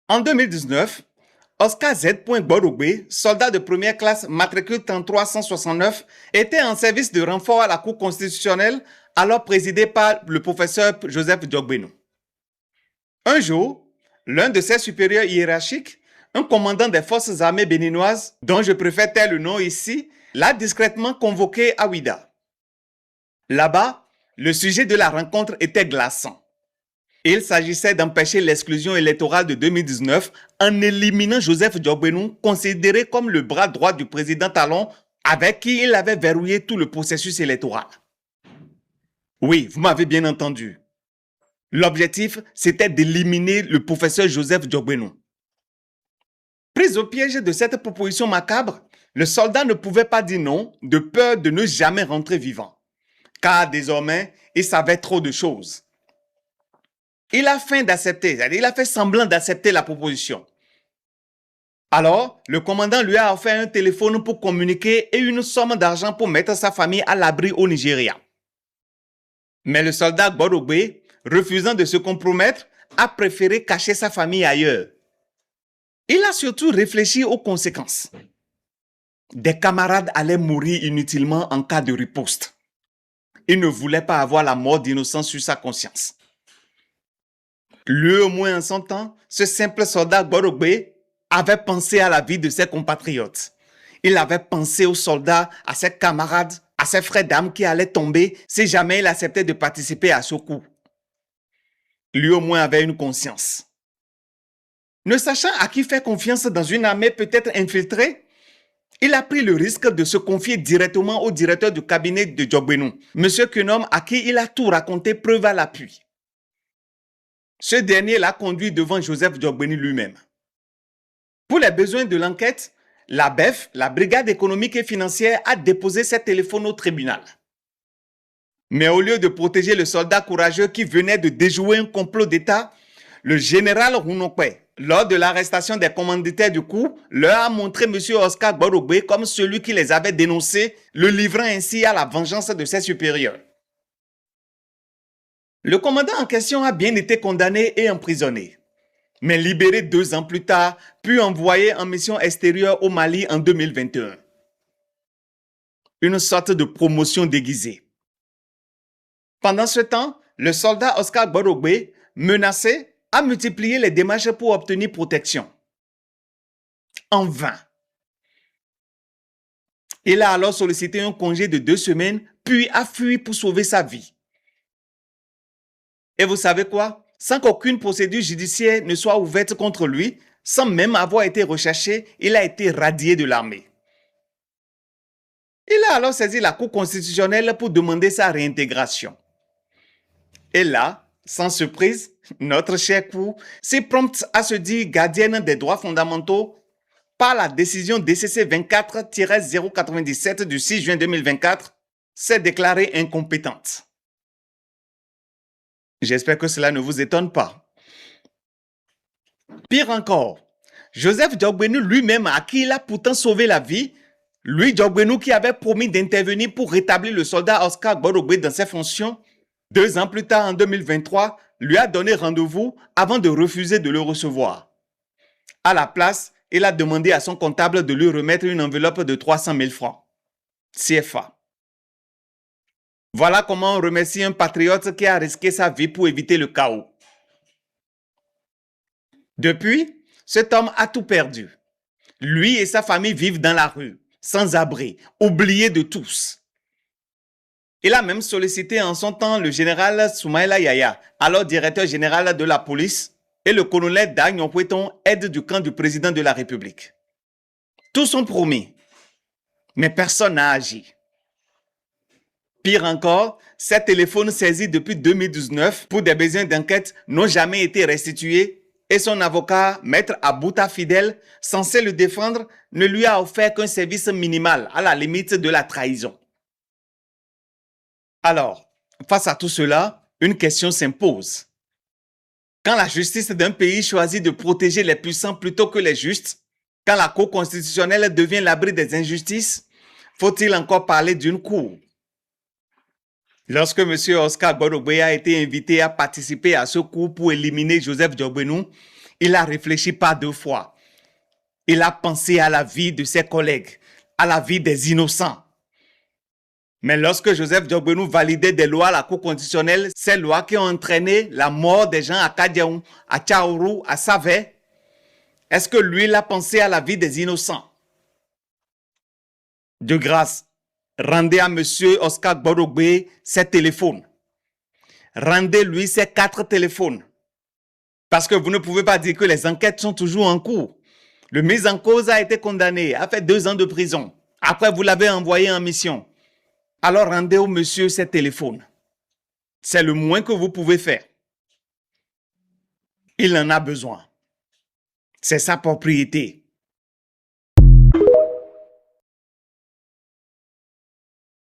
En 2019, Oscar Z. Gbadogbe, soldat de première classe matricule 3369, était en service de renfort à la Cour constitutionnelle, alors présidée par le professeur Joseph Diogbenu. Un jour, l'un de ses supérieurs hiérarchiques, un commandant des forces armées béninoises, dont je préfère taire le nom ici, l'a discrètement convoqué à Ouida. Là-bas, le sujet de la rencontre était glaçant. Il s'agissait d'empêcher l'exclusion électorale de 2019 en éliminant Joseph Diogbenu, considéré comme le bras droit du président Talon, avec qui il avait verrouillé tout le processus électoral. Oui, vous m'avez bien entendu. L'objectif, c'était d'éliminer le professeur Joseph Diogbenu. Pris au piège de cette proposition macabre, le soldat ne pouvait pas dire non, de peur de ne jamais rentrer vivant. Car désormais, il savait trop de choses. Il a feint d'accepter, il a fait semblant d'accepter la proposition. Alors, le commandant lui a offert un téléphone pour communiquer et une somme d'argent pour mettre sa famille à l'abri au Nigeria. Mais le soldat Gbadogbe, refusant de se compromettre, a préféré cacher sa famille ailleurs. Il a surtout réfléchi aux conséquences. Des camarades allaient mourir inutilement en cas de riposte. Il ne voulait pas avoir la mort d'innocents sur sa conscience. Lui au moins en son temps, ce simple soldat Gbadogbe avait pensé à la vie de ses compatriotes. Il avait pensé aux soldats, à ses camarades, à ses frères d'armes qui allaient tomber si jamais il acceptait de participer à ce coup. Lui au moins avait une conscience. Ne sachant à qui faire confiance dans une armée peut-être infiltrée, il a pris le risque de se confier directement au directeur du cabinet de Diogbenu, M. Kenom, à qui il a tout raconté, preuve à l'appui. Ce dernier l'a conduit devant Joseph Diogbenu lui-même. Pour les besoins de l'enquête, la BEF, la Brigade économique et financière, a déposé ses téléphones au tribunal. Mais au lieu de protéger le soldat courageux qui venait de déjouer un complot d'État, le général Runokwe, lors de l'arrestation des commanditaires du coup, leur a montré M. Oscar Gbadogbe comme celui qui les avait dénoncés, le livrant ainsi à la vengeance de ses supérieurs. Le commandant en question a bien été condamné et emprisonné, mais libéré 2 ans plus tard, puis envoyé en mission extérieure au Mali en 2021. Une sorte de promotion déguisée. Pendant ce temps, le soldat Oscar Gbadogbe, menacé, a multiplié les démarches pour obtenir protection. En vain. Il a alors sollicité un congé de 2 semaines, puis a fui pour sauver sa vie. Et vous savez quoi? Sans qu'aucune procédure judiciaire ne soit ouverte contre lui, sans même avoir été recherché, il a été radié de l'armée. Il a alors saisi la Cour constitutionnelle pour demander sa réintégration. Et là, sans surprise, notre chère Cour, si prompte à se dire gardienne des droits fondamentaux, par la décision DCC 24-097 du 6 juin 2024, s'est déclarée incompétente. J'espère que cela ne vous étonne pas. Pire encore, Joseph Diogbenu lui-même, à qui il a pourtant sauvé la vie, lui Diogbenu qui avait promis d'intervenir pour rétablir le soldat Oscar Gbadogbe dans ses fonctions, 2 ans plus tard, en 2023, lui a donné rendez-vous avant de refuser de le recevoir. À la place, il a demandé à son comptable de lui remettre une enveloppe de 300 000 francs CFA. Voilà comment on remercie un patriote qui a risqué sa vie pour éviter le chaos. Depuis, cet homme a tout perdu. Lui et sa famille vivent dans la rue, sans abri, oubliés de tous. Il a même sollicité en son temps le général Soumaïla Yaya, alors directeur général de la police, et le colonel Dagnon Poueton, aide du camp du président de la République. Tous ont promis, mais personne n'a agi. Pire encore, ces téléphones saisis depuis 2019 pour des besoins d'enquête n'ont jamais été restitués et son avocat, maître Abouta Fidel, censé le défendre, ne lui a offert qu'un service minimal, à la limite de la trahison. Alors, face à tout cela, une question s'impose. Quand la justice d'un pays choisit de protéger les puissants plutôt que les justes, quand la Cour constitutionnelle devient l'abri des injustices, faut-il encore parler d'une cour? Lorsque M. Oscar Gbadogbe a été invité à participer à ce coup pour éliminer Joseph Diogbenu, Il a réfléchi pas 2 fois. Il a pensé à la vie de ses collègues, à la vie des innocents. Mais lorsque Joseph Diogbenou validait des lois à la Cour constitutionnelle, ces lois qui ont entraîné la mort des gens à Kadiaou, à Tchaourou, à Savé, est-ce que lui, il a pensé à la vie des innocents? De grâce, rendez à M. Oscar Gbadogbe ses téléphones. Rendez-lui ses 4 téléphones. Parce que vous ne pouvez pas dire que les enquêtes sont toujours en cours. Le mis en cause a été condamné, a fait 2 ans de prison. Après, vous l'avez envoyé en mission. Alors rendez au monsieur ses téléphones. C'est le moins que vous pouvez faire. Il en a besoin. C'est sa propriété.